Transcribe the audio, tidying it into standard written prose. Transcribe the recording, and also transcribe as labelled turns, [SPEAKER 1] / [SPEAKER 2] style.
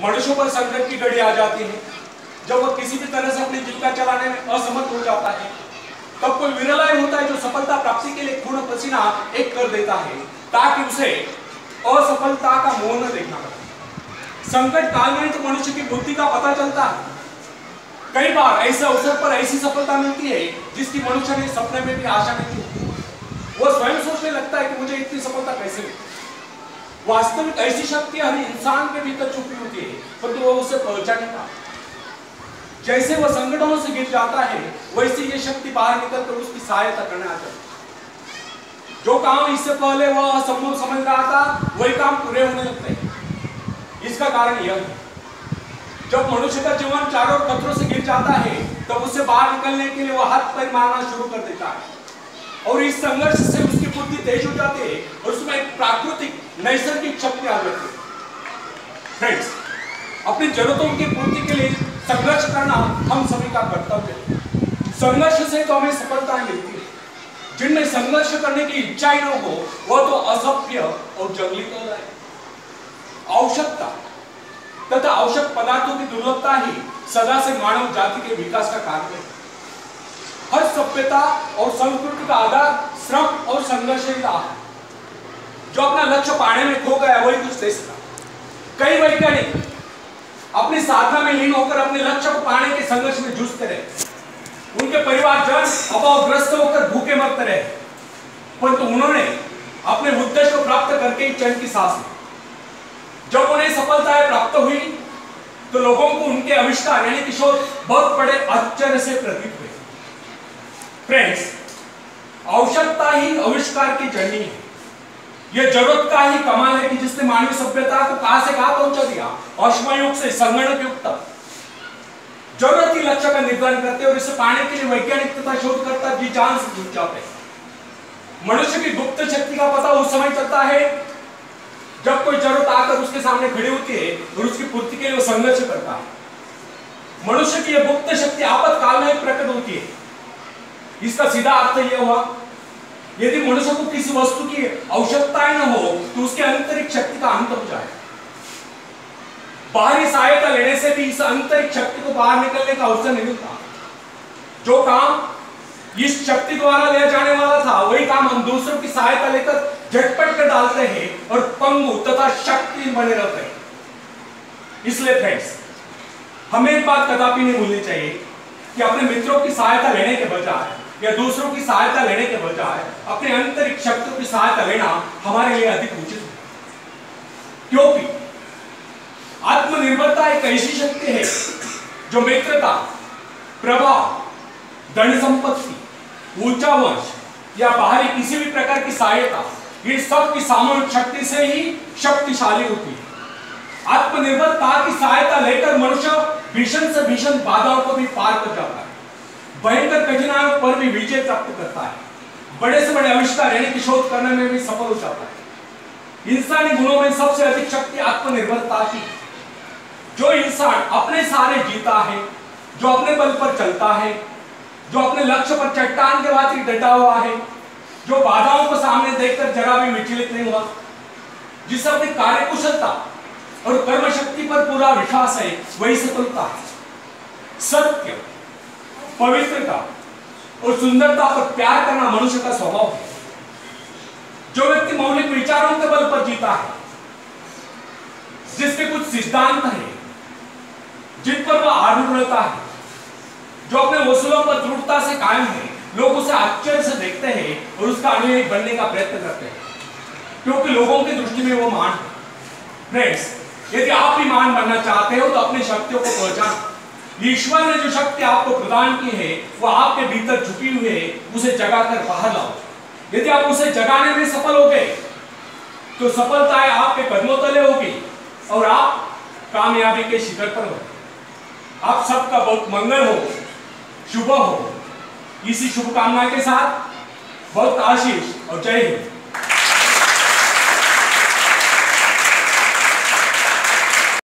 [SPEAKER 1] मनुष्यों पर संकट की घड़ी आ जाती है, जब वह किसी भी तरह से अपनी जीविका चलाने में असमर्थ हो जाता है, तब कोई विरला होता है जो सफलता प्राप्ति के लिए खून पसीना एक कर देता है, ताकि उसे असफलता का मुंह न देखना पड़े। संकट काल में तो मनुष्य की बुद्धि का पता चलता है। कई बार ऐसे अवसर पर ऐसी सफलता मिलती है जिसकी मनुष्य ने सपने में भी आशा नहीं की। वो स्वयं सोचने लगता है कि मुझे इतनी सफलता कैसे मिली। वास्तविक ऐसी शक्ति हर इंसान के भीतर छुपी होती है, परंतु वो उसे पहचान नहीं पाता। जैसे वह संकटों से गिर जाता है, वैसे ये शक्ति बाहर निकलकर उसकी सहायता करने आ जाती है। जो काम इससे पहले वह असंभव समझ रहा था, वही काम पूरे होने लगते हैं। इसका कारण यह है, जब मनुष्य का जीवन चारों खतरों से गिर जाता है, तब उससे बाहर निकलने के लिए वह हाथ पैर मारना शुरू कर देता है, और इस संघर्ष से उसकी बुद्धि तेज हो जाती है और उसमें एक प्राकृतिक नैसर्गिक शक्ति आ जाती है। फ्रेंड्स, अपनी जरूरतों की पूर्ति के लिए संघर्ष करना हम सभी का कर्तव्य है। संघर्ष से तो हमें सफलता मिलती है। जिनमें संघर्ष करने की इच्छा ही न हो, वह तो असभ्य और जंगली कहलाए। आवश्यकता तथा आवश्यक पदार्थों की दुर्लभता ही सदा से मानव जाति के विकास का कारण है। हर सभ्यता और संस्कृति का आधार श्रम और संघर्ष ही रहा है। जो अपना लक्ष्य पाने में खो गया, वही कुछ दे सका। कई वैज्ञानिक अपनी साधना में लीन होकर अपने लक्ष्य को पाने के संघर्ष में जूझते रहे। उनके परिवारजन अभावग्रस्त होकर भूखे मरते रहे, परंतु उन्होंने अपने उद्देश्य को प्राप्त करके ही चैन की सांस ली। जब उन्हें सफलताएं प्राप्त हुई, तो लोगों को उनके आविष्कार यानी कि शोध बहुत बड़े आश्चर्य से प्रतीत हुए। फ्रेंड्स, आवश्यकता ही आविष्कार की जननी है। यह जरूरत का ही कमाल है कि जिसने मानवीय सभ्यता को कहां से कहां पहुंचा दिया। अश्मयुग से संगणक युग तक जरूरत ही लक्ष्य का निर्धारण करते हैं, और इसे पाने के लिए वैज्ञानिक तथा शोधकर्ता जी जान से जुट जाते हैं। मनुष्य की गुप्त शक्ति का पता उस समय चलता है जब कोई जरूरत आकर उसके सामने खड़ी होती है और उसकी पूर्ति के लिए वो संघर्ष करता है। मनुष्य की यह गुप्त शक्ति आपातकाल में प्रकट होती है। इसका सीधा अर्थ यह हुआ, यदि मनुष्य को किसी वस्तु की आवश्यकता न हो, तो उसके आंतरिक शक्ति का अंत हो जाए। बाहरी सहायता लेने से भी इस आंतरिक शक्ति को बाहर निकलने का अवसर नहीं मिलता। जो काम इस शक्ति द्वारा लिया जाने वाला था, वही काम हम दूसरों की सहायता लेकर झटपट कर डालते हैं और पंगु तथा शक्तिहीन बने रहते हैं। इसलिए फ्रेंड्स, हमें एक बात कदापि नहीं भूलनी चाहिए कि अपने मित्रों की सहायता लेने के बजाय या दूसरों की सहायता लेने के बजाय अपने आंतरिक शक्तियों की सहायता लेना हमारे लिए अधिक उचित है। क्योंकि आत्मनिर्भरता एक ऐसी शक्ति है जो मित्रता, प्रभाव, धन संपत्ति, ऊंचा वंश या बाहरी किसी भी प्रकार की सहायता, ये सब की सामूहिक शक्ति से ही शक्तिशाली होती है। आत्मनिर्भरता की सहायता लेकर मनुष्य भीषण से भीषण बाधाओं को भी पार कर जाता है, भयंकर कठिनाइयों पर भी विजय प्राप्त करता है, बड़े से बड़े आविष्कार यानी कि शोध करने में भी सफल हो जाता है। इंसानी गुणों में सबसे अधिक शक्ति आत्मनिर्भरता की। जो इंसान अपने सहारे जीता है, जो अपने बल पर चलता है, जो अपने लक्ष्य पर चट्टान के भांति डटा हुआ है, जो बाधाओं को सामने देखकर जरा भी विचलित नहीं हुआ, जिसे अपनी कार्यकुशलता और कर्म शक्ति पर पूरा विश्वास है, वही सफलता है। सत्य, पवित्रता और सुंदरता पर प्यार करना मनुष्य का स्वभाव है। जो व्यक्ति मौलिक विचारों के बल पर जीता है, जिसके कुछ सिद्धांत है जिन पर वह आरूढ़ रहता है, जो अपने वसूलों पर दृढ़ता से कायम है, लोग उसे आश्चर्य से देखते हैं और उसका अनुयायी बनने का प्रयत्न करते हैं, क्योंकि लोगों की दृष्टि में वो महान है। फ्रेंड्स, यदि आप भी महान बनना चाहते हो तो अपनी शक्तियों को पहचानो। ईश्वर ने जो शक्ति आपको प्रदान की है, वो आपके भीतर छुपी हुई है, उसे जगाकर बाहर लाओ। यदि आप उसे जगाने में सफल हो गए, तो सफलताएं आपके कदमों तले होगी और आप कामयाबी के शिखर पर हो। आप सबका बहुत मंगल हो, शुभ हो। इसी शुभकामना के साथ बहुत आशीष और जय हिंद।